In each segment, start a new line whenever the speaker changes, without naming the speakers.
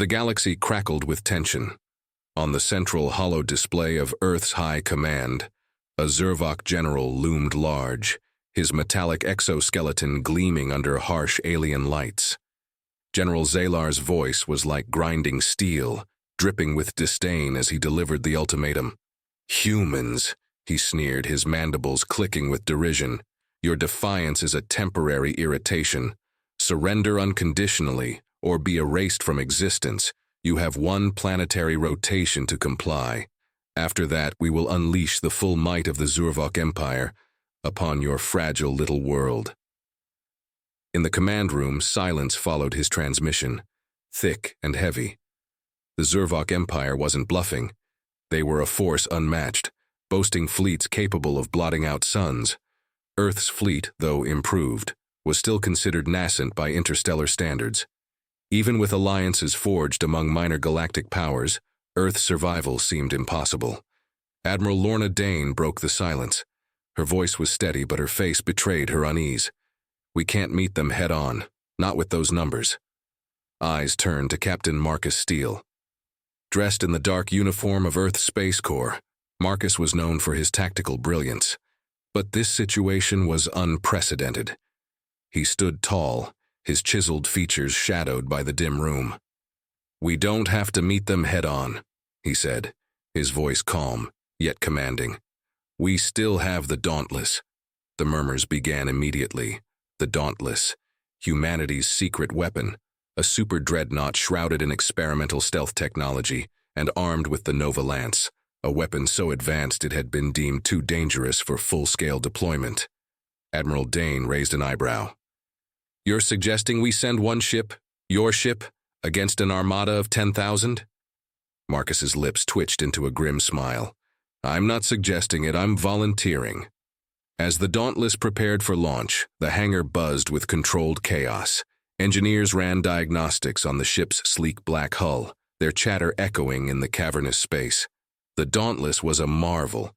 The galaxy crackled with tension. On the central hollow display of Earth's High Command, a Zurvok general loomed large, his metallic exoskeleton gleaming under harsh alien lights. General Zalar's voice was like grinding steel, dripping with disdain as he delivered the ultimatum. "Humans," he sneered, his mandibles clicking with derision. "Your defiance is a temporary irritation. Surrender unconditionally, or be erased from existence. You have one planetary rotation to comply. After that, we will unleash the full might of the Zurvok Empire upon your fragile little world." In the command room, silence followed his transmission, thick and heavy. The Zurvok Empire wasn't bluffing. They were a force unmatched, boasting fleets capable of blotting out suns. Earth's fleet, though improved, was still considered nascent by interstellar standards. Even with alliances forged among minor galactic powers, Earth's survival seemed impossible. Admiral Lorna Dane broke the silence. Her voice was steady, but her face betrayed her unease. "We can't meet them head-on, not with those numbers." Eyes turned to Captain Marcus Steele. Dressed in the dark uniform of Earth's Space Corps, Marcus was known for his tactical brilliance. But this situation was unprecedented. He stood tall, his chiseled features shadowed by the dim room. "We don't have to meet them head-on," he said, his voice calm, yet commanding. "We still have the Dauntless." The murmurs began immediately. The Dauntless, humanity's secret weapon, a super dreadnought shrouded in experimental stealth technology and armed with the Nova Lance, a weapon so advanced it had been deemed too dangerous for full-scale deployment. Admiral Dane raised an eyebrow. "You're suggesting we send one ship, your ship, against an armada of 10,000? Marcus's lips twitched into a grim smile. "I'm not suggesting it, I'm volunteering." As the Dauntless prepared for launch, the hangar buzzed with controlled chaos. Engineers ran diagnostics on the ship's sleek black hull, their chatter echoing in the cavernous space. The Dauntless was a marvel,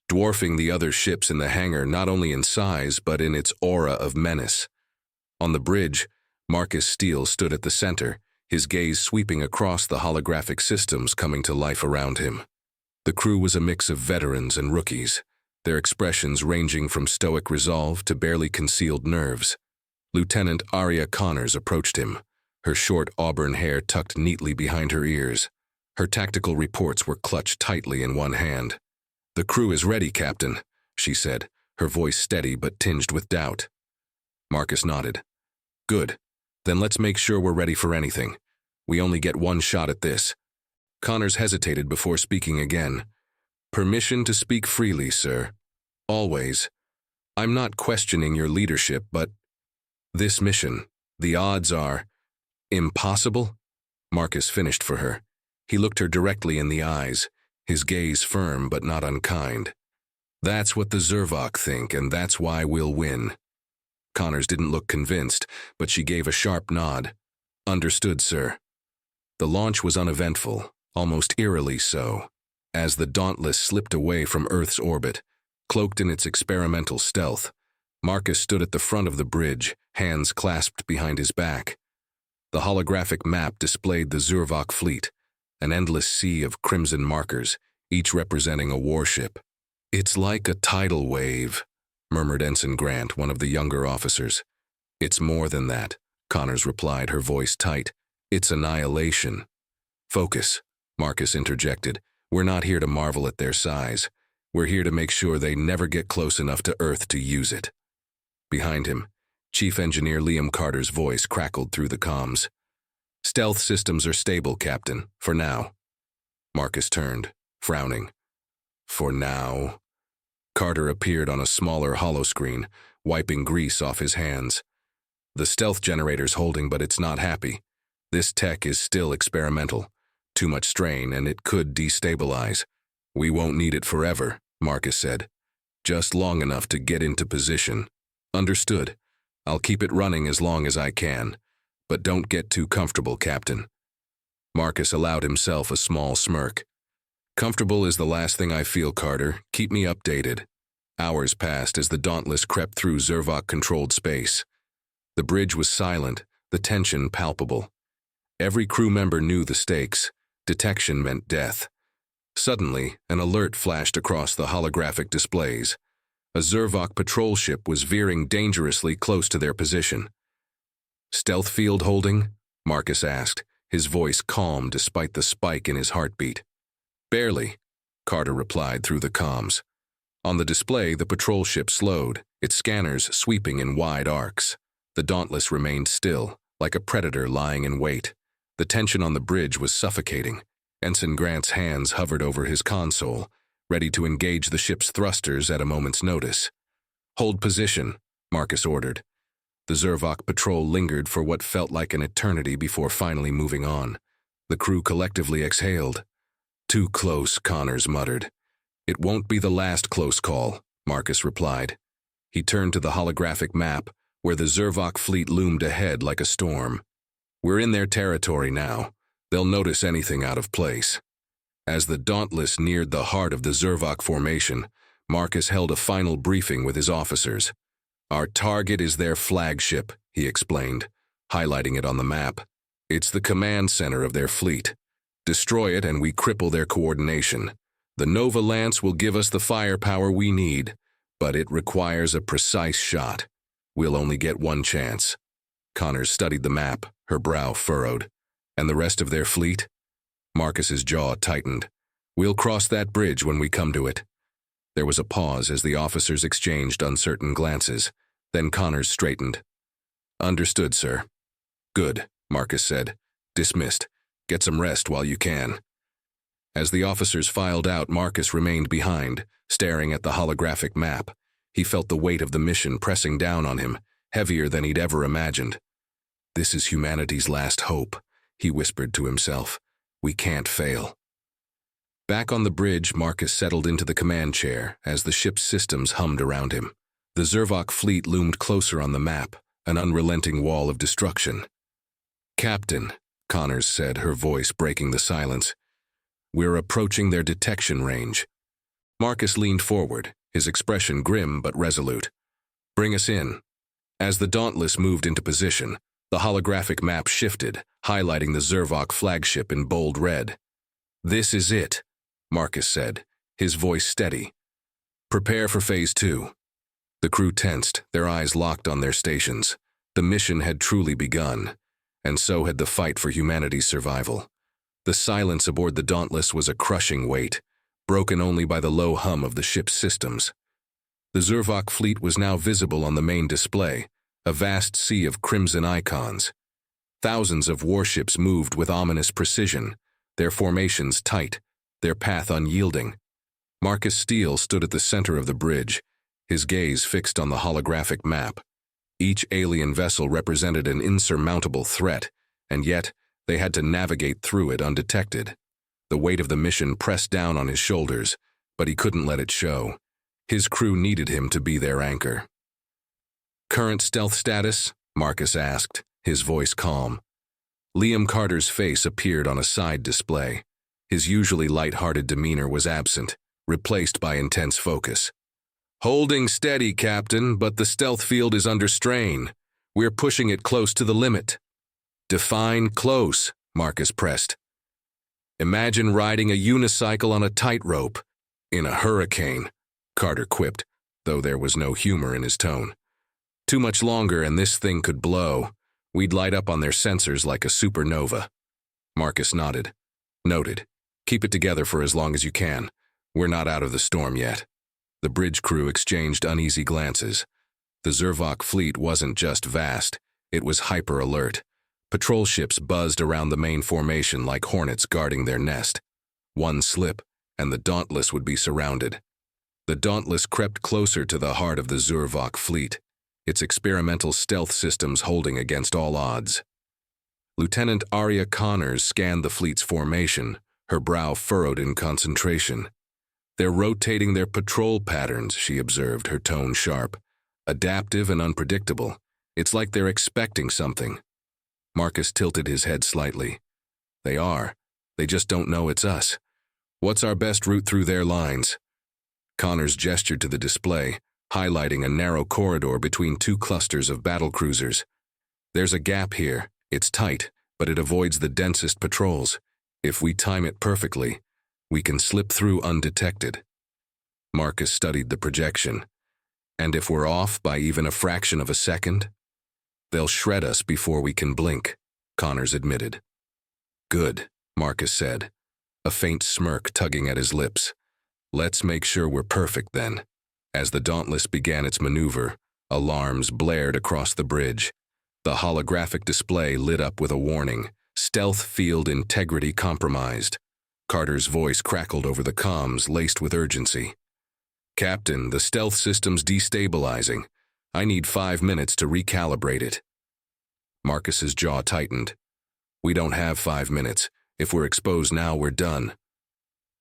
dwarfing the other ships in the hangar not only in size but in its aura of menace. On the bridge, Marcus Steele stood at the center, his gaze sweeping across the holographic systems coming to life around him. The crew was a mix of veterans and rookies, their expressions ranging from stoic resolve to barely concealed nerves. Lieutenant Aria Connors approached him, her short auburn hair tucked neatly behind her ears. Her tactical reports were clutched tightly in one hand. "The crew is ready, Captain," she said, her voice steady but tinged with doubt. Marcus nodded. "Good. Then let's make sure we're ready for anything. We only get one shot at this." Connors hesitated before speaking again. "Permission to speak freely, sir. Always. I'm not questioning your leadership, but this mission, the odds are impossible?" Marcus finished for her. He looked her directly in the eyes, his gaze firm but not unkind. "That's what the Zurvok think, and that's why we'll win." Connors didn't look convinced, but she gave a sharp nod. "Understood, sir." The launch was uneventful, almost eerily so. As the Dauntless slipped away from Earth's orbit, cloaked in its experimental stealth, Marcus stood at the front of the bridge, hands clasped behind his back. The holographic map displayed the Zurvok fleet, an endless sea of crimson markers, each representing a warship. "It's like a tidal wave," murmured Ensign Grant, one of the younger officers. "It's more than that," Connors replied, her voice tight. "It's annihilation." "Focus," Marcus interjected. "We're not here to marvel at their size. We're here to make sure they never get close enough to Earth to use it." Behind him, Chief Engineer Liam Carter's voice crackled through the comms. "Stealth systems are stable, Captain, for now." Marcus turned, frowning. "For now?" Carter appeared on a smaller holoscreen, wiping grease off his hands. "The stealth generator's holding, but it's not happy. This tech is still experimental. Too much strain, and it could destabilize. We won't need it forever," Marcus said. "Just long enough to get into position." "Understood. I'll keep it running as long as I can. But don't get too comfortable, Captain." Marcus allowed himself a small smirk. "Comfortable is the last thing I feel, Carter. Keep me updated." Hours passed as the Dauntless crept through Zurvok-controlled space. The bridge was silent, the tension palpable. Every crew member knew the stakes. Detection meant death. Suddenly, an alert flashed across the holographic displays. A Zurvok patrol ship was veering dangerously close to their position. "Stealth field holding?" Marcus asked, his voice calm despite the spike in his heartbeat. "Barely," Carter replied through the comms. On the display, the patrol ship slowed, its scanners sweeping in wide arcs. The Dauntless remained still, like a predator lying in wait. The tension on the bridge was suffocating. Ensign Grant's hands hovered over his console, ready to engage the ship's thrusters at a moment's notice. "Hold position," Marcus ordered. The Zurvok patrol lingered for what felt like an eternity before finally moving on. The crew collectively exhaled. "Too close," Connors muttered. "It won't be the last close call," Marcus replied. He turned to the holographic map, where the Zurvok fleet loomed ahead like a storm. "We're in their territory now. They'll notice anything out of place." As the Dauntless neared the heart of the Zurvok formation, Marcus held a final briefing with his officers. "Our target is their flagship," he explained, highlighting it on the map. "It's the command center of their fleet. Destroy it and we cripple their coordination. The Nova Lance will give us the firepower we need, but it requires a precise shot. We'll only get one chance." Connors studied the map, her brow furrowed. "And the rest of their fleet?" Marcus's jaw tightened. "We'll cross that bridge when we come to it." There was a pause as the officers exchanged uncertain glances. Then Connors straightened. "Understood, sir." "Good," Marcus said. "Dismissed. Get some rest while you can." As the officers filed out, Marcus remained behind, staring at the holographic map. He felt the weight of the mission pressing down on him, heavier than he'd ever imagined. "This is humanity's last hope," he whispered to himself. "We can't fail." Back on the bridge, Marcus settled into the command chair as the ship's systems hummed around him. The Zurvok fleet loomed closer on the map, an unrelenting wall of destruction. "Captain," Connors said, her voice breaking the silence, "we're approaching their detection range." Marcus leaned forward, his expression grim but resolute. "Bring us in." As the Dauntless moved into position, the holographic map shifted, highlighting the Zurvok flagship in bold red. "This is it," Marcus said, his voice steady. "Prepare for Phase 2. The crew tensed, their eyes locked on their stations. The mission had truly begun, and so had the fight for humanity's survival. The silence aboard the Dauntless was a crushing weight, broken only by the low hum of the ship's systems. The Zurvok fleet was now visible on the main display, a vast sea of crimson icons. Thousands of warships moved with ominous precision, their formations tight, their path unyielding. Marcus Steele stood at the center of the bridge, his gaze fixed on the holographic map. Each alien vessel represented an insurmountable threat, and yet they had to navigate through it undetected. The weight of the mission pressed down on his shoulders, but he couldn't let it show. His crew needed him to be their anchor. "Current stealth status?" Marcus asked, his voice calm. Liam Carter's face appeared on a side display. His usually light-hearted demeanor was absent, replaced by intense focus. "Holding steady, Captain, but the stealth field is under strain. We're pushing it close to the limit." "Define close," Marcus pressed. "Imagine riding a unicycle on a tightrope." "In a hurricane," Carter quipped, though there was no humor in his tone. "Too much longer and this thing could blow. We'd light up on their sensors like a supernova." Marcus nodded. "Noted. Keep it together for as long as you can. We're not out of the storm yet." The bridge crew exchanged uneasy glances. The Zurvok fleet wasn't just vast, it was hyper-alert. Patrol ships buzzed around the main formation like hornets guarding their nest. One slip, and the Dauntless would be surrounded. The Dauntless crept closer to the heart of the Zurvok fleet, its experimental stealth systems holding against all odds. Lieutenant Arya Connors scanned the fleet's formation, her brow furrowed in concentration. "They're rotating their patrol patterns," she observed, her tone sharp. "Adaptive and unpredictable. It's like they're expecting something." Marcus tilted his head slightly. "They are. They just don't know it's us. What's our best route through their lines?" Connors gestured to the display, highlighting a narrow corridor between two clusters of battlecruisers. "There's a gap here. It's tight, but it avoids the densest patrols. If we time it perfectly, we can slip through undetected. Marcus studied the projection. And if we're off by even a fraction of a second, they'll shred us before we can blink, Connors admitted. Good, Marcus said, a faint smirk tugging at his lips. Let's make sure we're perfect then. As the Dauntless began its maneuver, alarms blared across the bridge. The holographic display lit up with a warning: stealth field integrity compromised. Carter's voice crackled over the comms, laced with urgency. Captain, the stealth system's destabilizing. I need 5 minutes to recalibrate it. Marcus's jaw tightened. We don't have 5 minutes. If we're exposed now, we're done.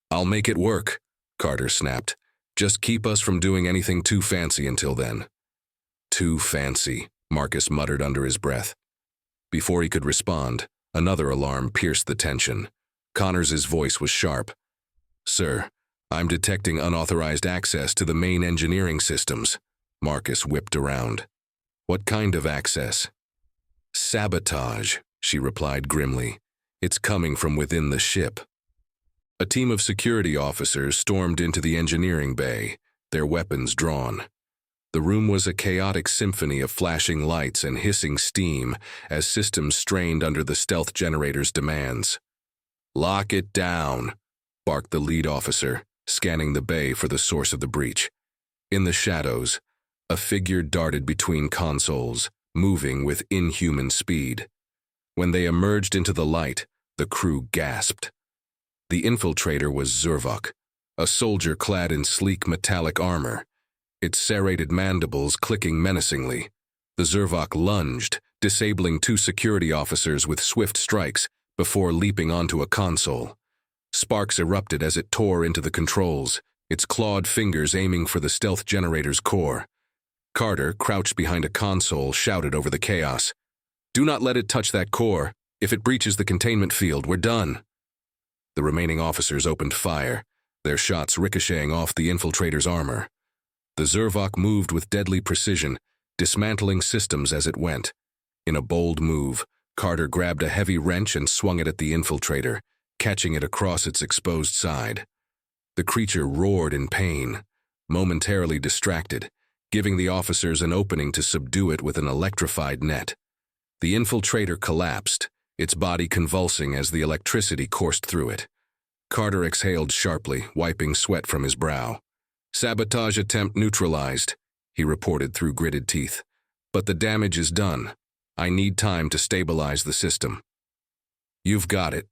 I'll make it work, Carter snapped. Just keep us from doing anything too fancy until then. Too fancy, Marcus muttered under his breath. Before he could respond, another alarm pierced the tension. Connors's voice was sharp. Sir, I'm detecting unauthorized access to the main engineering systems. Marcus whipped around. What kind of access? Sabotage, she replied grimly. It's coming from within the ship. A team of security officers stormed into the engineering bay, their weapons drawn. The room was a chaotic symphony of flashing lights and hissing steam as systems strained under the stealth generator's demands. Lock it down, barked the lead officer, scanning the bay for the source of the breach. In the shadows, a figure darted between consoles, moving with inhuman speed. When they emerged into the light, the crew gasped. The infiltrator was Zurvok, a soldier clad in sleek metallic armor, its serrated mandibles clicking menacingly. The Zurvok lunged, disabling 2 security officers with swift strikes before leaping onto a console. Sparks erupted as it tore into the controls, its clawed fingers aiming for the stealth generator's core. Carter, crouched behind a console, shouted over the chaos. Do not let it touch that core. If it breaches the containment field, we're done. The remaining officers opened fire, their shots ricocheting off the infiltrator's armor. The Zurvok moved with deadly precision, dismantling systems as it went. In a bold move, Carter grabbed a heavy wrench and swung it at the infiltrator, catching it across its exposed side. The creature roared in pain, momentarily distracted, giving the officers an opening to subdue it with an electrified net. The infiltrator collapsed, its body convulsing as the electricity coursed through it. Carter exhaled sharply, wiping sweat from his brow. Sabotage attempt neutralized, he reported through gritted teeth. But the damage is done. I need time to stabilize the system. You've got it,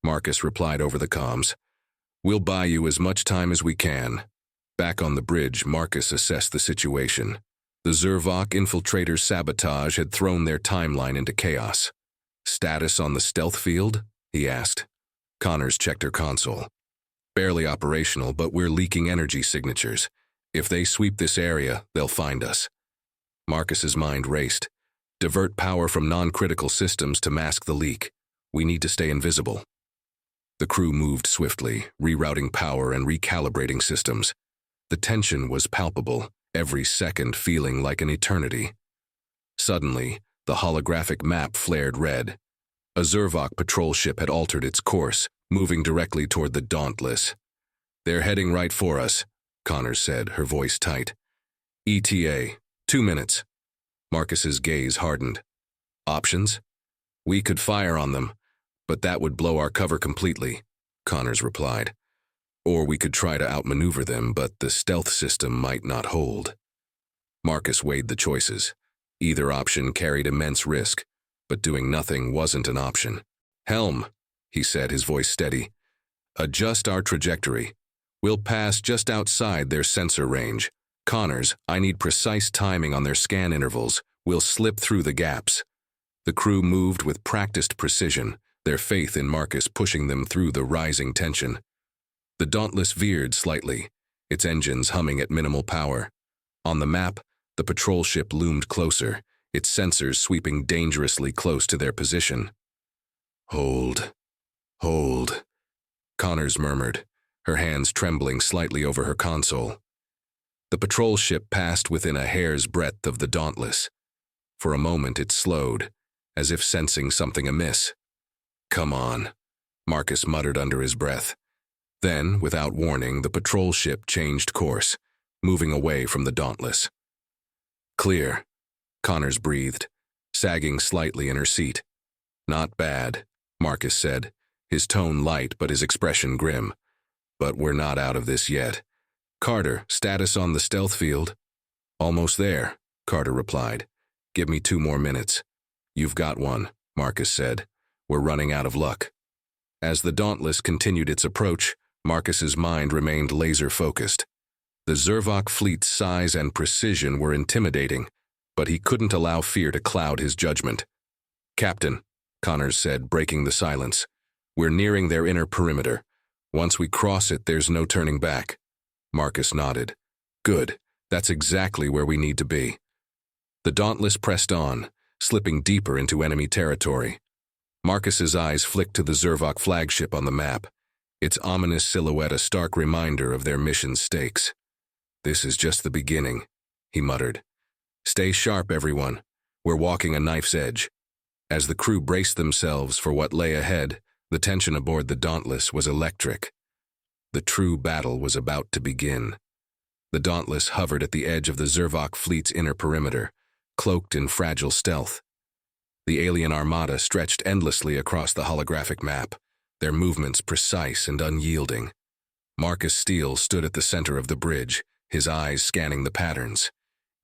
Marcus replied over the comms. We'll buy you as much time as we can. Back on the bridge, Marcus assessed the situation. The Zurvok infiltrator's sabotage had thrown their timeline into chaos. Status on the stealth field? He asked. Connors checked her console. Barely operational, but we're leaking energy signatures. If they sweep this area, they'll find us. Marcus's mind raced. Divert power from non-critical systems to mask the leak. We need to stay invisible. The crew moved swiftly, rerouting power and recalibrating systems. The tension was palpable, every second feeling like an eternity. Suddenly, the holographic map flared red. A Zurvok patrol ship had altered its course, moving directly toward the Dauntless. They're heading right for us, Connors said, her voice tight. ETA, 2 minutes. Marcus's gaze hardened. Options? We could fire on them, but that would blow our cover completely, Connors replied. Or we could try to outmaneuver them, but the stealth system might not hold. Marcus weighed the choices. Either option carried immense risk, but doing nothing wasn't an option. Helm, he said, his voice steady. Adjust our trajectory. We'll pass just outside their sensor range. Connors, I need precise timing on their scan intervals. We'll slip through the gaps. The crew moved with practiced precision, their faith in Marcus pushing them through the rising tension. The Dauntless veered slightly, its engines humming at minimal power. On the map, the patrol ship loomed closer, its sensors sweeping dangerously close to their position. Hold. Hold. Connors murmured, her hands trembling slightly over her console. The patrol ship passed within a hair's breadth of the Dauntless. For a moment it slowed, as if sensing something amiss. Come on, Marcus muttered under his breath. Then, without warning, the patrol ship changed course, moving away from the Dauntless. Clear, Connors breathed, sagging slightly in her seat. Not bad, Marcus said, his tone light but his expression grim. But we're not out of this yet. Carter, status on the stealth field? Almost there, Carter replied. Give me 2 more minutes. You've got one, Marcus said. We're running out of luck. As the Dauntless continued its approach, Marcus's mind remained laser-focused. The Zurvok fleet's size and precision were intimidating, but he couldn't allow fear to cloud his judgment. Captain, Connors said, breaking the silence, we're nearing their inner perimeter. Once we cross it, there's no turning back. Marcus nodded. Good, that's exactly where we need to be. The Dauntless pressed on, slipping deeper into enemy territory. Marcus's eyes flicked to the Zurvok flagship on the map, its ominous silhouette a stark reminder of their mission's stakes. This is just the beginning, he muttered. Stay sharp, everyone. We're walking a knife's edge. As the crew braced themselves for what lay ahead, the tension aboard the Dauntless was electric. The true battle was about to begin. The Dauntless hovered at the edge of the Zurvok fleet's inner perimeter, cloaked in fragile stealth. The alien armada stretched endlessly across the holographic map, their movements precise and unyielding. Marcus Steele stood at the center of the bridge, his eyes scanning the patterns.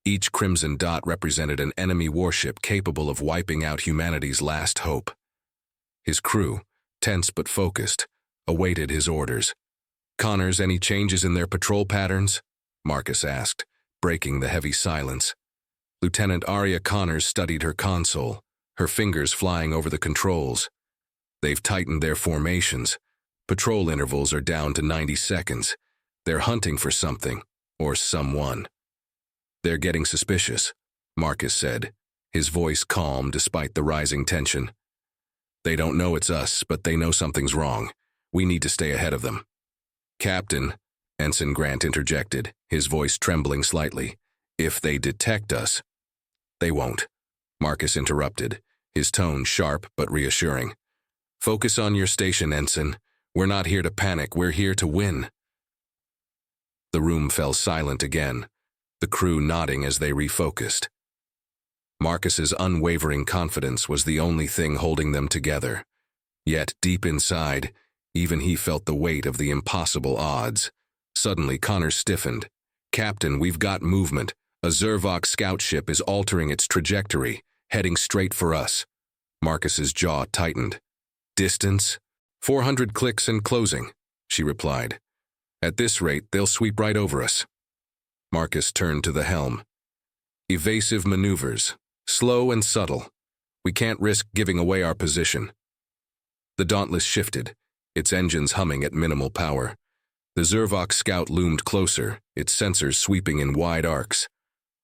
Each crimson dot represented an enemy warship capable of wiping out humanity's last hope. His crew, tense but focused, awaited his orders. Connors, any changes in their patrol patterns? Marcus asked, breaking the heavy silence. Lieutenant Arya Connors studied her console, her fingers flying over the controls. They've tightened their formations. Patrol intervals are down to 90 seconds. They're hunting for something, or someone. They're getting suspicious, Marcus said, his voice calm despite the rising tension. They don't know it's us, but they know something's wrong. We need to stay ahead of them. Captain, Ensign Grant interjected, his voice trembling slightly. If they detect us. They won't, Marcus interrupted, his tone sharp but reassuring. Focus on your station, Ensign. We're not here to panic, we're here to win. The room fell silent again, the crew nodding as they refocused. Marcus's unwavering confidence was the only thing holding them together. Yet, deep inside, even he felt the weight of the impossible odds. Suddenly, Connors stiffened. Captain, we've got movement. A Zurvok scout ship is altering its trajectory, heading straight for us. Marcus's jaw tightened. Distance? 400 clicks and closing, she replied. At this rate, they'll sweep right over us. Marcus turned to the helm. Evasive maneuvers, slow and subtle. We can't risk giving away our position. The Dauntless shifted, its engines humming at minimal power. The Zurvok scout loomed closer, its sensors sweeping in wide arcs.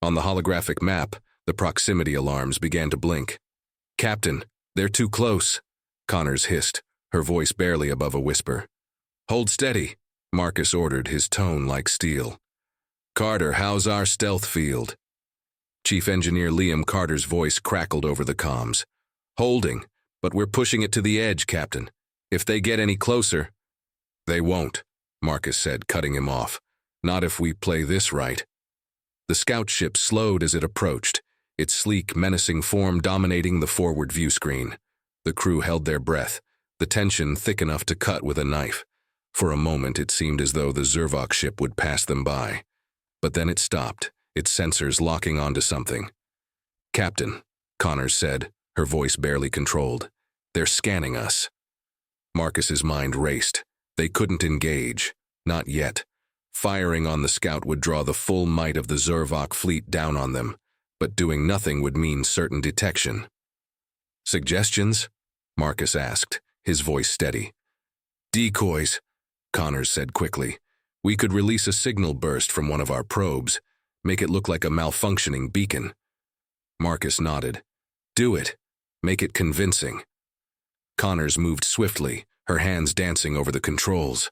On the holographic map, the proximity alarms began to blink. Captain, they're too close, Connors hissed, her voice barely above a whisper. Hold steady, Marcus ordered, his tone like steel. Carter, how's our stealth field? Chief Engineer Liam Carter's voice crackled over the comms. Holding, but we're pushing it to the edge, Captain. If they get any closer... They won't, Marcus said, cutting him off. Not if we play this right. The scout ship slowed as it approached, its sleek, menacing form dominating the forward view screen. The crew held their breath, the tension thick enough to cut with a knife. For a moment, it seemed as though the Zurvok ship would pass them by. But then it stopped, its sensors locking onto something. Captain, Connors said, her voice barely controlled. They're scanning us. Marcus's mind raced. They couldn't engage. Not yet. Firing on the scout would draw the full might of the Zurvok fleet down on them, but doing nothing would mean certain detection. Suggestions? Marcus asked, his voice steady. Decoys, Connors said quickly. We could release a signal burst from one of our probes, make it look like a malfunctioning beacon. Marcus nodded. Do it. Make it convincing. Connors moved swiftly, her hands dancing over the controls.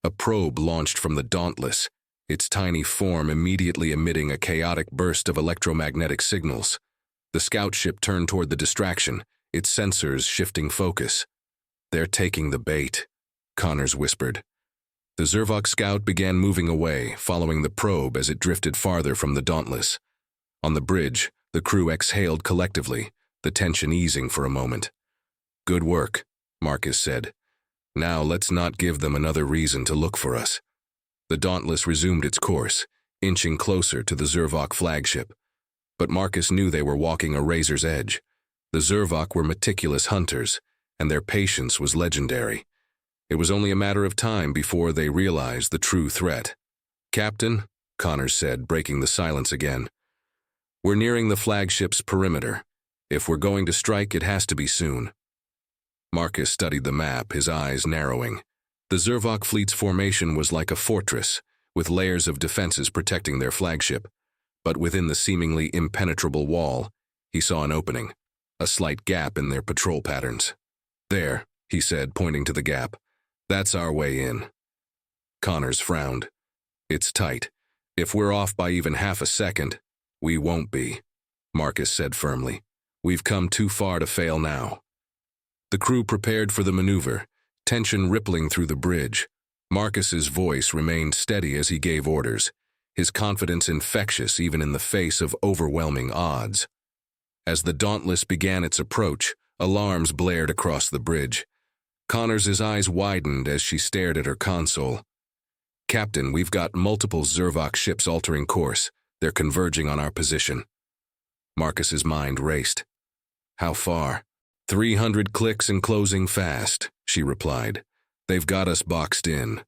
A probe launched from the Dauntless, its tiny form immediately emitting a chaotic burst of electromagnetic signals. The scout ship turned toward the distraction, its sensors shifting focus. "They're taking the bait," Connors whispered. The Zurvok scout began moving away, following the probe as it drifted farther from the Dauntless. On the bridge, the crew exhaled collectively, the tension easing for a moment. "Good work," Marcus said. "Now let's not give them another reason to look for us." The Dauntless resumed its course, inching closer to the Zurvok flagship. But Marcus knew they were walking a razor's edge. The Zurvok were meticulous hunters, and their patience was legendary. It was only a matter of time before they realized the true threat. "Captain," Connors said, breaking the silence again, "we're nearing the flagship's perimeter. If we're going to strike, it has to be soon." Marcus studied the map, his eyes narrowing. The Zurvok fleet's formation was like a fortress, with layers of defenses protecting their flagship. But within the seemingly impenetrable wall, he saw an opening, a slight gap in their patrol patterns. "There," he said, pointing to the gap. "That's our way in." Connors frowned. "It's tight. If we're off by even half a second, we won't be," Marcus said firmly. "We've come too far to fail now." The crew prepared for the maneuver, tension rippling through the bridge. Marcus's voice remained steady as he gave orders, his confidence infectious even in the face of overwhelming odds. As the Dauntless began its approach, alarms blared across the bridge. Connors' eyes widened as she stared at her console. "Captain, we've got multiple Zurvok ships altering course. They're converging on our position." Marcus's mind raced. "How far?" 300 clicks and closing fast," she replied. "They've got us boxed in."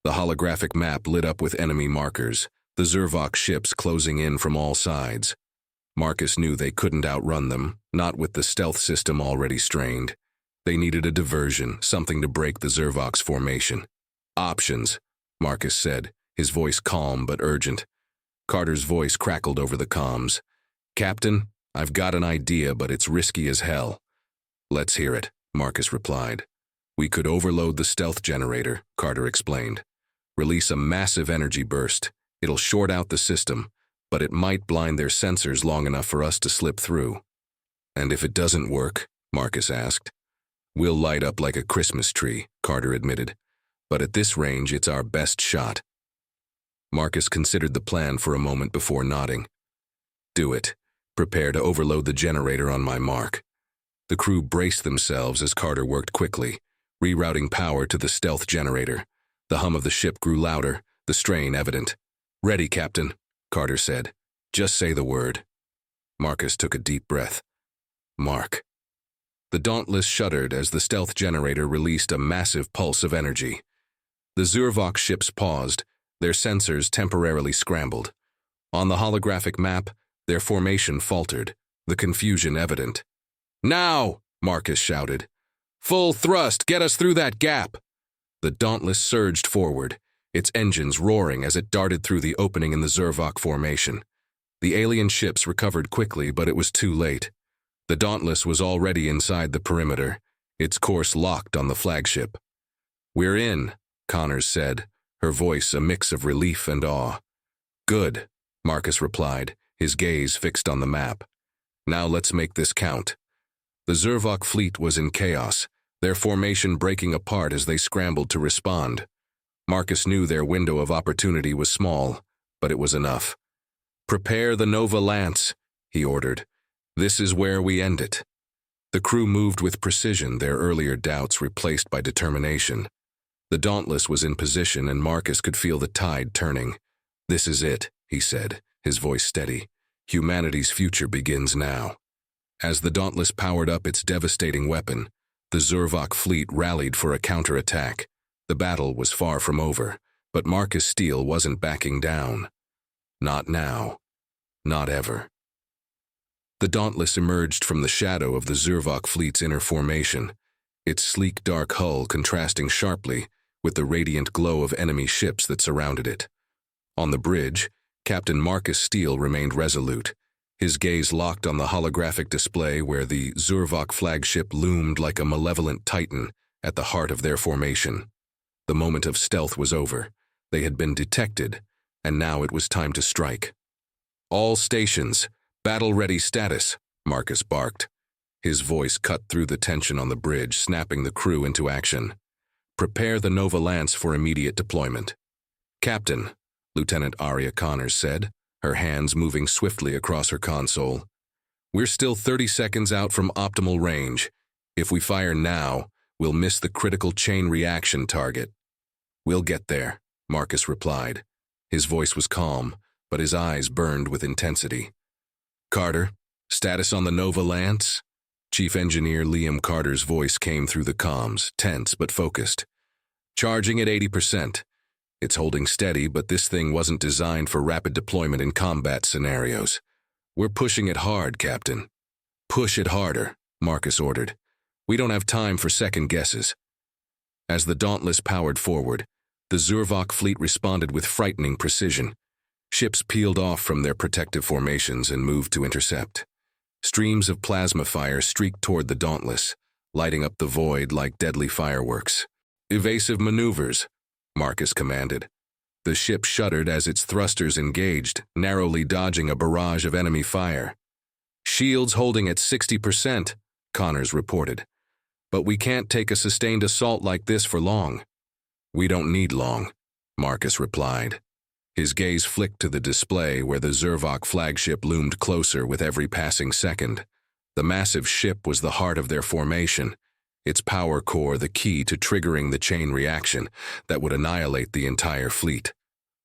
The holographic map lit up with enemy markers, the Zurvok ships closing in from all sides. Marcus knew they couldn't outrun them, not with the stealth system already strained. They needed a diversion, something to break the Zurvok's formation. "Options," Marcus said, his voice calm but urgent. Carter's voice crackled over the comms. "Captain, I've got an idea, but it's risky as hell." "Let's hear it," Marcus replied. "We could overload the stealth generator," Carter explained. "Release a massive energy burst. It'll short out the system, but it might blind their sensors long enough for us to slip through." "And if it doesn't work?" Marcus asked. "We'll light up like a Christmas tree," Carter admitted. "But at this range, it's our best shot." Marcus considered the plan for a moment before nodding. "Do it. Prepare to overload the generator on my mark." The crew braced themselves as Carter worked quickly, rerouting power to the stealth generator. The hum of the ship grew louder, the strain evident. "Ready, Captain," Carter said. "Just say the word." Marcus took a deep breath. "Mark." The Dauntless shuddered as the stealth generator released a massive pulse of energy. The Zurvok ships paused, their sensors temporarily scrambled. On the holographic map, their formation faltered, the confusion evident. "Now!" Marcus shouted. "Full thrust, get us through that gap!" The Dauntless surged forward, its engines roaring as it darted through the opening in the Zurvok formation. The alien ships recovered quickly, but it was too late. The Dauntless was already inside the perimeter, its course locked on the flagship. "We're in," Connors said, her voice a mix of relief and awe. "Good," Marcus replied, his gaze fixed on the map. "Now let's make this count." The Zurvok fleet was in chaos, their formation breaking apart as they scrambled to respond. Marcus knew their window of opportunity was small, but it was enough. "Prepare the Nova Lance," he ordered. "This is where we end it." The crew moved with precision, their earlier doubts replaced by determination. The Dauntless was in position, and Marcus could feel the tide turning. "This is it," he said, his voice steady. "Humanity's future begins now." As the Dauntless powered up its devastating weapon, the Zurvok fleet rallied for a counterattack. The battle was far from over, but Marcus Steele wasn't backing down. Not now. Not ever. The Dauntless emerged from the shadow of the Zurvok fleet's inner formation, its sleek dark hull contrasting sharply with the radiant glow of enemy ships that surrounded it. On the bridge, Captain Marcus Steele remained resolute, his gaze locked on the holographic display where the Zurvok flagship loomed like a malevolent titan at the heart of their formation. The moment of stealth was over. They had been detected, and now it was time to strike. "All stations, battle-ready status," Marcus barked. His voice cut through the tension on the bridge, snapping the crew into action. "Prepare the Nova Lance for immediate deployment." "Captain," Lieutenant Aria Connors said, her hands moving swiftly across her console. "We're still 30 seconds out from optimal range. If we fire now, we'll miss the critical chain reaction target." "We'll get there," Marcus replied. His voice was calm, but his eyes burned with intensity. "Carter, status on the Nova Lance?" Chief Engineer Liam Carter's voice came through the comms, tense but focused. "Charging at 80%. It's holding steady, but this thing wasn't designed for rapid deployment in combat scenarios. We're pushing it hard, Captain." "Push it harder," Marcus ordered. "We don't have time for second guesses." As the Dauntless powered forward, the Zurvok fleet responded with frightening precision. Ships peeled off from their protective formations and moved to intercept. Streams of plasma fire streaked toward the Dauntless, lighting up the void like deadly fireworks. "Evasive maneuvers," Marcus commanded. The ship shuddered as its thrusters engaged, narrowly dodging a barrage of enemy fire. "Shields holding at 60%, Connors reported. "But we can't take a sustained assault like this for long." "We don't need long," Marcus replied. His gaze flicked to the display where the Zurvok flagship loomed closer with every passing second. The massive ship was the heart of their formation, its power core the key to triggering the chain reaction that would annihilate the entire fleet.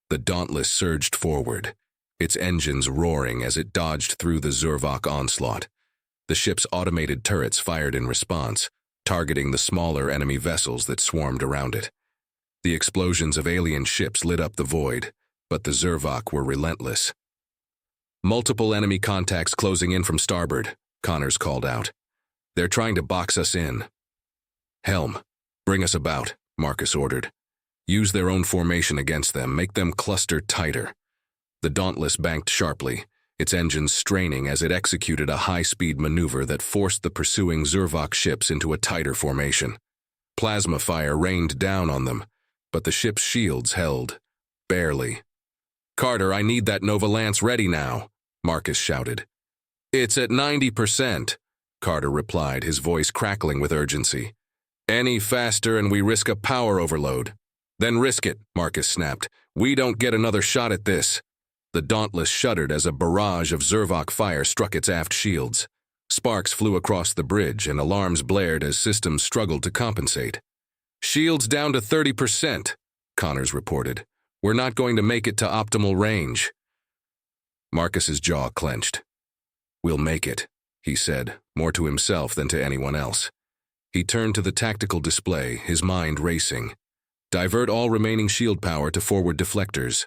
The Dauntless surged forward, its engines roaring as it dodged through the Zurvok onslaught. The ship's automated turrets fired in response, targeting the smaller enemy vessels that swarmed around it. The explosions of alien ships lit up the void, but the Zurvok were relentless. "Multiple enemy contacts closing in from starboard," Connors called out. "They're trying to box us in." "Helm, bring us about," Marcus ordered. "Use their own formation against them, make them cluster tighter." The Dauntless banked sharply, its engines straining as it executed a high-speed maneuver that forced the pursuing Zurvok ships into a tighter formation. Plasma fire rained down on them, but the ship's shields held, barely. "Carter, I need that Nova Lance ready now," Marcus shouted. "It's at 90%, Carter replied, his voice crackling with urgency. "Any faster and we risk a power overload." "Then risk it," Marcus snapped. "We don't get another shot at this." The Dauntless shuddered as a barrage of Zurvok fire struck its aft shields. Sparks flew across the bridge and alarms blared as systems struggled to compensate. "Shields down to 30%, Connors reported. "We're not going to make it to optimal range." Marcus's jaw clenched. "We'll make it," he said, more to himself than to anyone else. He turned to the tactical display, his mind racing. "Divert all remaining shield power to forward deflectors.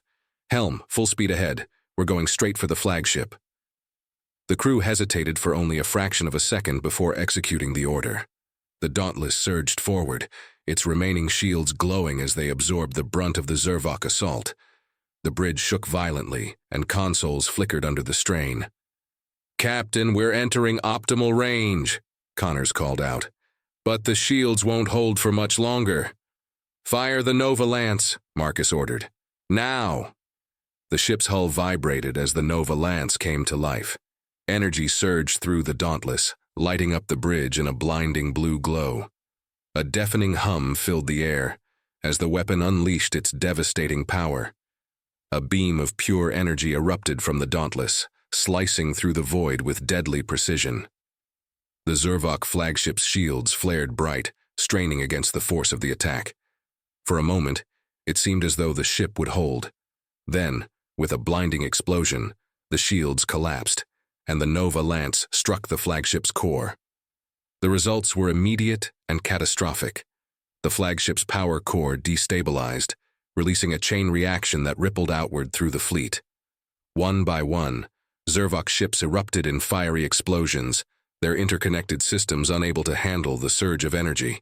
Helm, full speed ahead. We're going straight for the flagship." The crew hesitated for only a fraction of a second before executing the order. The Dauntless surged forward, its remaining shields glowing as they absorbed the brunt of the Zurvok assault. The bridge shook violently, and consoles flickered under the strain. "Captain, we're entering optimal range," Connors called out. "But the shields won't hold for much longer." "Fire the Nova Lance," Marcus ordered. "Now!" The ship's hull vibrated as the Nova Lance came to life. Energy surged through the Dauntless, lighting up the bridge in a blinding blue glow. A deafening hum filled the air as the weapon unleashed its devastating power. A beam of pure energy erupted from the Dauntless, slicing through the void with deadly precision. The Zurvok flagship's shields flared bright, straining against the force of the attack. For a moment, it seemed as though the ship would hold. Then, with a blinding explosion, the shields collapsed, and the Nova Lance struck the flagship's core. The results were immediate and catastrophic. The flagship's power core destabilized, releasing a chain reaction that rippled outward through the fleet. One by one, Zurvok ships erupted in fiery explosions, their interconnected systems unable to handle the surge of energy.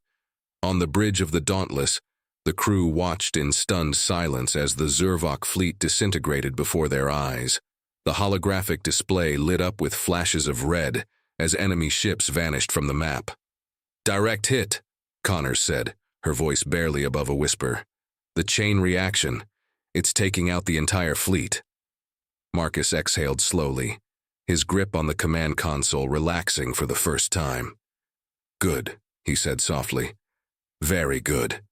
On the bridge of the Dauntless, the crew watched in stunned silence as the Zurvok fleet disintegrated before their eyes. The holographic display lit up with flashes of red as enemy ships vanished from the map. "Direct hit," Connors said, her voice barely above a whisper. "The chain reaction. It's taking out the entire fleet." Marcus exhaled slowly, his grip on the command console relaxing for the first time. "Good," he said softly. "Very good."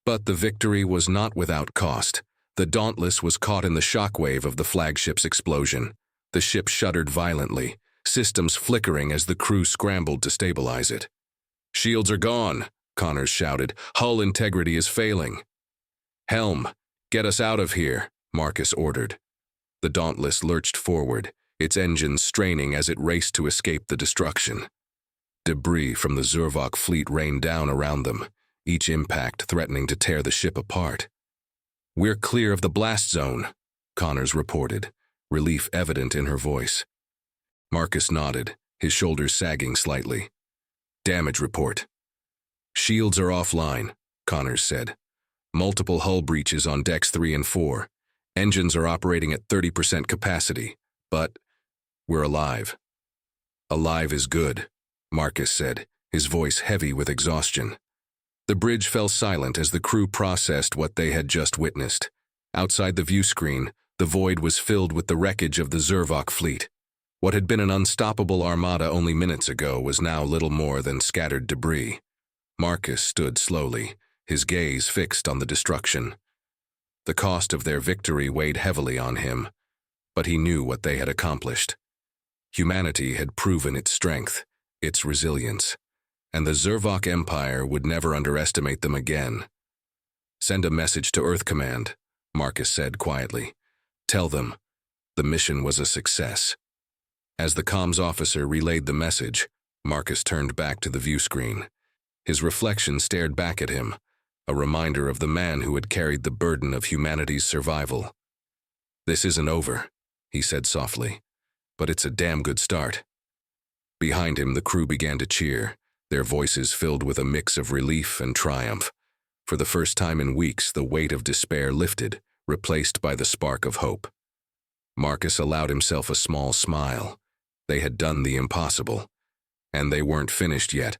But the victory was not without cost. The Dauntless was caught in the shockwave of the flagship's explosion. The ship shuddered violently, systems flickering as the crew scrambled to stabilize it. "Shields are gone," Connors shouted. "Hull integrity is failing." "Helm, get us out of here," Marcus ordered. The Dauntless lurched forward, its engines straining as it raced to escape the destruction. Debris from the Zurvok fleet rained down around them, each impact threatening to tear the ship apart. "We're clear of the blast zone," Connors reported, relief evident in her voice. Marcus nodded, his shoulders sagging slightly. "Damage report." "Shields are offline," Connors said. "Multiple hull breaches on decks 3 and 4. Engines are operating at 30% capacity, but we're alive." "Alive is good," Marcus said, his voice heavy with exhaustion. The bridge fell silent as the crew processed what they had just witnessed. Outside the view screen, the void was filled with the wreckage of the Zurvok fleet. What had been an unstoppable armada only minutes ago was now little more than scattered debris. Marcus stood slowly, his gaze fixed on the destruction. The cost of their victory weighed heavily on him, but he knew what they had accomplished. Humanity had proven its strength, its resilience, and the Zurvok Empire would never underestimate them again. "Send a message to Earth Command," Marcus said quietly. "Tell them the mission was a success." As the comms officer relayed the message, Marcus turned back to the view screen. His reflection stared back at him, a reminder of the man who had carried the burden of humanity's survival. "This isn't over," he said softly, "but it's a damn good start." Behind him, the crew began to cheer, their voices filled with a mix of relief and triumph. For the first time in weeks, the weight of despair lifted, replaced by the spark of hope. Marcus allowed himself a small smile. They had done the impossible. And they weren't finished yet.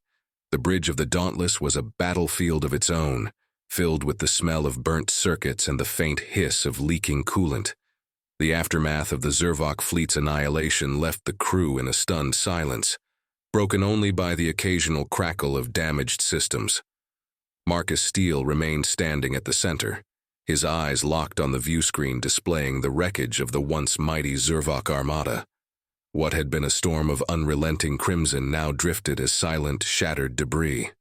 The bridge of the Dauntless was a battlefield of its own, filled with the smell of burnt circuits and the faint hiss of leaking coolant. The aftermath of the Zurvok fleet's annihilation left the crew in a stunned silence, broken only by the occasional crackle of damaged systems. Marcus Steele remained standing at the center, his eyes locked on the view screen displaying the wreckage of the once mighty Zurvok armada. What had been a storm of unrelenting crimson now drifted as silent, shattered debris.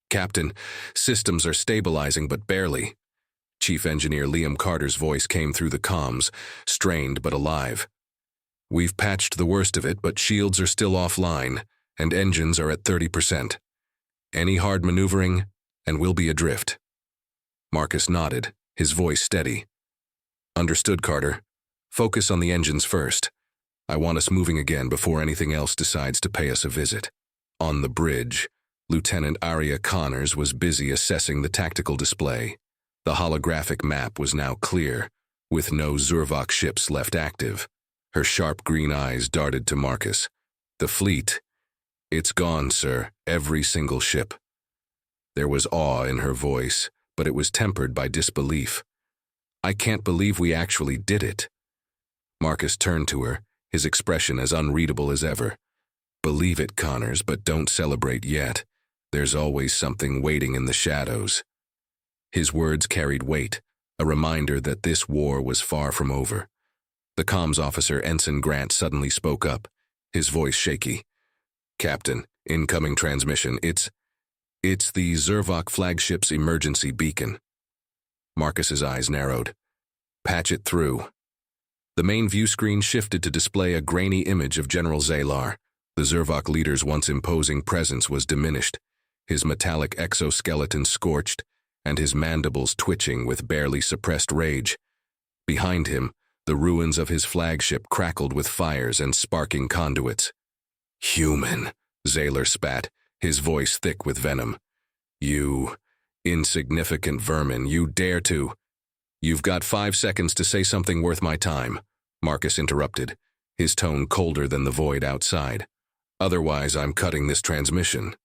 "Captain, systems are stabilizing, but barely." Chief Engineer Liam Carter's voice came through the comms, strained but alive. "We've patched the worst of it, but shields are still offline, and engines are at 30%. Any hard maneuvering, and we'll be adrift." Marcus nodded, his voice steady. "Understood, Carter. Focus on the engines first. I want us moving again before anything else decides to pay us a visit." On the bridge, Lieutenant Arya Connors was busy assessing the tactical display. The holographic map was now clear, with no Zurvok ships left active. Her sharp green eyes darted to Marcus. "The fleet. It's gone, sir. Every single ship." There was awe in her voice, but it was tempered by disbelief. "I can't believe we actually did it." Marcus turned to her, his expression as unreadable as ever. "Believe it, Connors, but don't celebrate yet. There's always something waiting in the shadows." His words carried weight, a reminder that this war was far from over. The comms officer, Ensign Grant, suddenly spoke up, his voice shaky. "Captain, incoming transmission. It's the Zurvok flagship's emergency beacon." Marcus's eyes narrowed. "Patch it through." The main view screen shifted to display a grainy image of General Zalar. The Zurvok leader's once imposing presence was diminished, his metallic exoskeleton scorched, and his mandibles twitching with barely suppressed rage. Behind him, the ruins of his flagship crackled with fires and sparking conduits. "Human," Zalar spat, his voice thick with venom. "You insignificant vermin, you dare to—" "You've got 5 seconds to say something worth my time," Marcus interrupted, his tone colder than the void outside. "Otherwise, I'm cutting this transmission."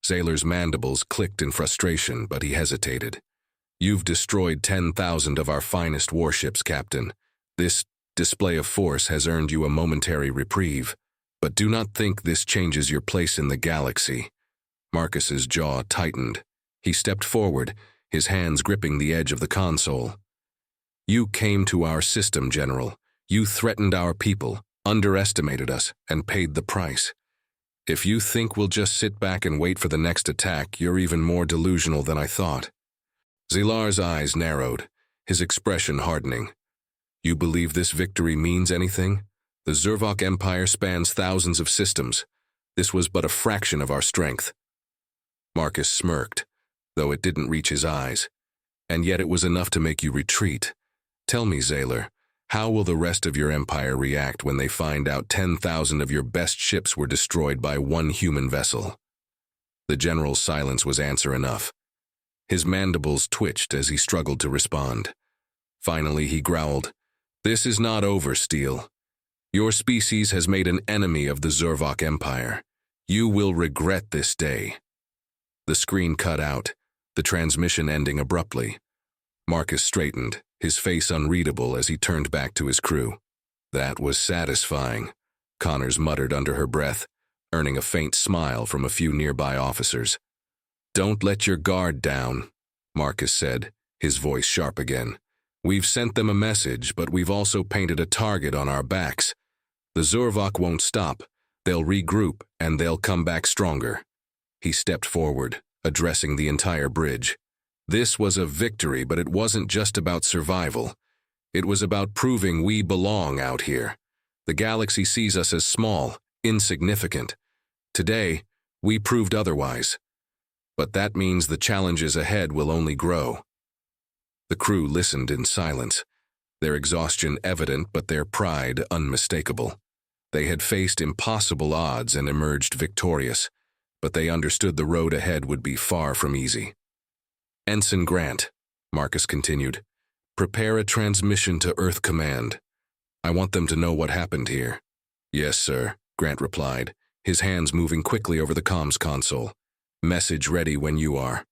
Zalar's mandibles clicked in frustration, but he hesitated. "You've destroyed 10,000 of our finest warships, Captain. This display of force has earned you a momentary reprieve, but do not think this changes your place in the galaxy. Marcus's jaw tightened. He stepped forward, his hands gripping the edge of the console. You came to our system, General. You threatened our people, underestimated us, and paid the price. If you think we'll just sit back and wait for the next attack, you're even more delusional than I thought. Zilar's eyes narrowed, his expression hardening. You believe this victory means anything? The Zurvok Empire spans thousands of systems. This was but a fraction of our strength. Marcus smirked, though it didn't reach his eyes. And yet it was enough to make you retreat. Tell me, Zaylor, how will the rest of your empire react when they find out 10,000 of your best ships were destroyed by one human vessel? The general's silence was answer enough. His mandibles twitched as he struggled to respond. Finally, he growled, "This is not over, Steele. Your species has made an enemy of the Zurvok Empire. You will regret this day." The screen cut out, the transmission ending abruptly. Marcus straightened, his face unreadable as he turned back to his crew. That was satisfying, Connors muttered under her breath, earning a faint smile from a few nearby officers. "Don't let your guard down," Marcus said, his voice sharp again. "We've sent them a message, but we've also painted a target on our backs. The Zurvok won't stop. They'll regroup, and they'll come back stronger." He stepped forward, addressing the entire bridge. This was a victory, but it wasn't just about survival. It was about proving we belong out here. The galaxy sees us as small, insignificant. Today, we proved otherwise. But that means the challenges ahead will only grow. The crew listened in silence, their exhaustion evident but their pride unmistakable. They had faced impossible odds and emerged victorious, but they understood the road ahead would be far from easy. "Ensign Grant," Marcus continued, "prepare a transmission to Earth Command. I want them to know what happened here." "Yes, sir," Grant replied, his hands moving quickly over the comms console. "Message ready when you are."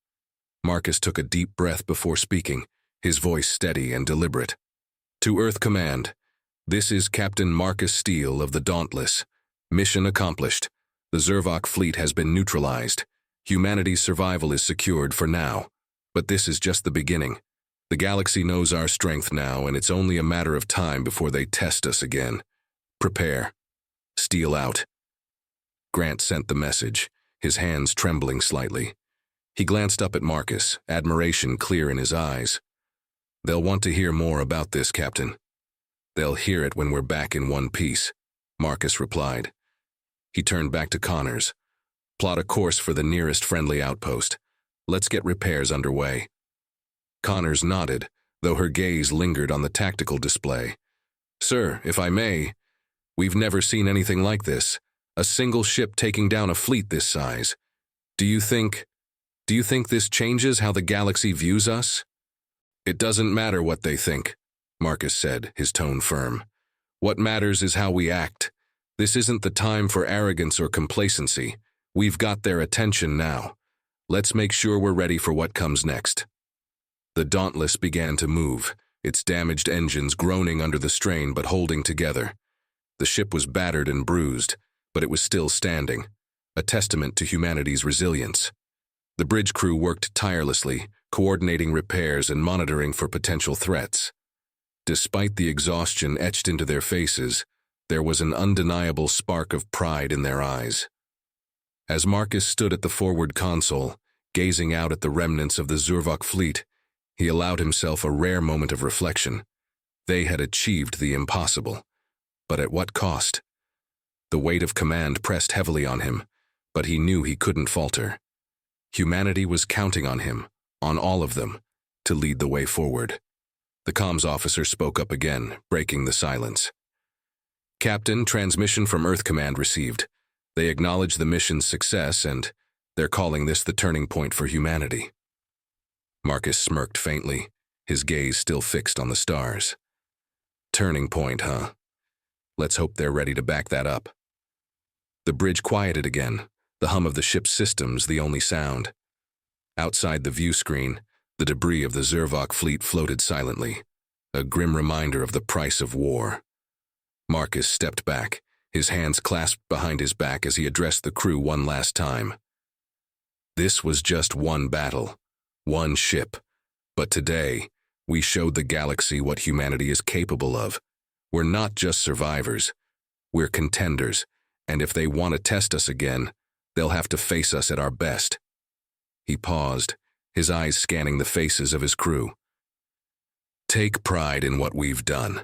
Marcus took a deep breath before speaking, his voice steady and deliberate. "To Earth Command, this is Captain Marcus Steele of the Dauntless. Mission accomplished. The Zurvok fleet has been neutralized. Humanity's survival is secured for now. But this is just the beginning. The galaxy knows our strength now, and it's only a matter of time before they test us again. Prepare. Steele out." Grant sent the message, his hands trembling slightly. He glanced up at Marcus, admiration clear in his eyes. "They'll want to hear more about this, Captain." "They'll hear it when we're back in one piece," Marcus replied. He turned back to Connors. "Plot a course for the nearest friendly outpost. Let's get repairs underway." Connors nodded, though her gaze lingered on the tactical display. "Sir, if I may, we've never seen anything like this. A single ship taking down a fleet this size. Do you think this changes how the galaxy views us?" "It doesn't matter what they think," Marcus said, his tone firm. "What matters is how we act. This isn't the time for arrogance or complacency. We've got their attention now. Let's make sure we're ready for what comes next." The Dauntless began to move, its damaged engines groaning under the strain but holding together. The ship was battered and bruised, but it was still standing, a testament to humanity's resilience. The bridge crew worked tirelessly, coordinating repairs and monitoring for potential threats. Despite the exhaustion etched into their faces, there was an undeniable spark of pride in their eyes. As Marcus stood at the forward console, gazing out at the remnants of the Zurvok fleet, he allowed himself a rare moment of reflection. They had achieved the impossible. But at what cost? The weight of command pressed heavily on him, but he knew he couldn't falter. Humanity was counting on him, on all of them, to lead the way forward. The comms officer spoke up again, breaking the silence. "Captain, transmission from Earth Command received. They acknowledge the mission's success, and they're calling this the turning point for humanity." Marcus smirked faintly, his gaze still fixed on the stars. "Turning point, huh? Let's hope they're ready to back that up." The bridge quieted again, the hum of the ship's systems the only sound. Outside the view screen, the debris of the Zurvok fleet floated silently, a grim reminder of the price of war. Marcus stepped back, his hands clasped behind his back as he addressed the crew one last time. This was just one battle, one ship, but today, we showed the galaxy what humanity is capable of. We're not just survivors, we're contenders, and if they want to test us again, they'll have to face us at our best. He paused, his eyes scanning the faces of his crew. Take pride in what we've done,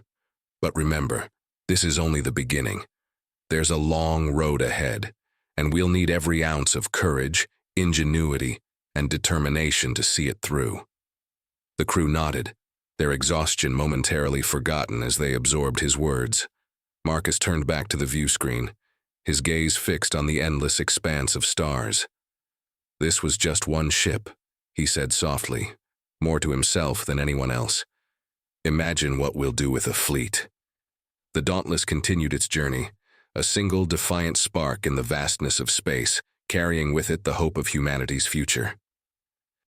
but remember, this is only the beginning. There's a long road ahead, and we'll need every ounce of courage, ingenuity, and determination to see it through. The crew nodded, their exhaustion momentarily forgotten as they absorbed his words. Marcus turned back to the view screen, his gaze fixed on the endless expanse of stars. This was just one ship, he said softly, more to himself than anyone else. Imagine what we'll do with a fleet. The Dauntless continued its journey, a single defiant spark in the vastness of space, carrying with it the hope of humanity's future.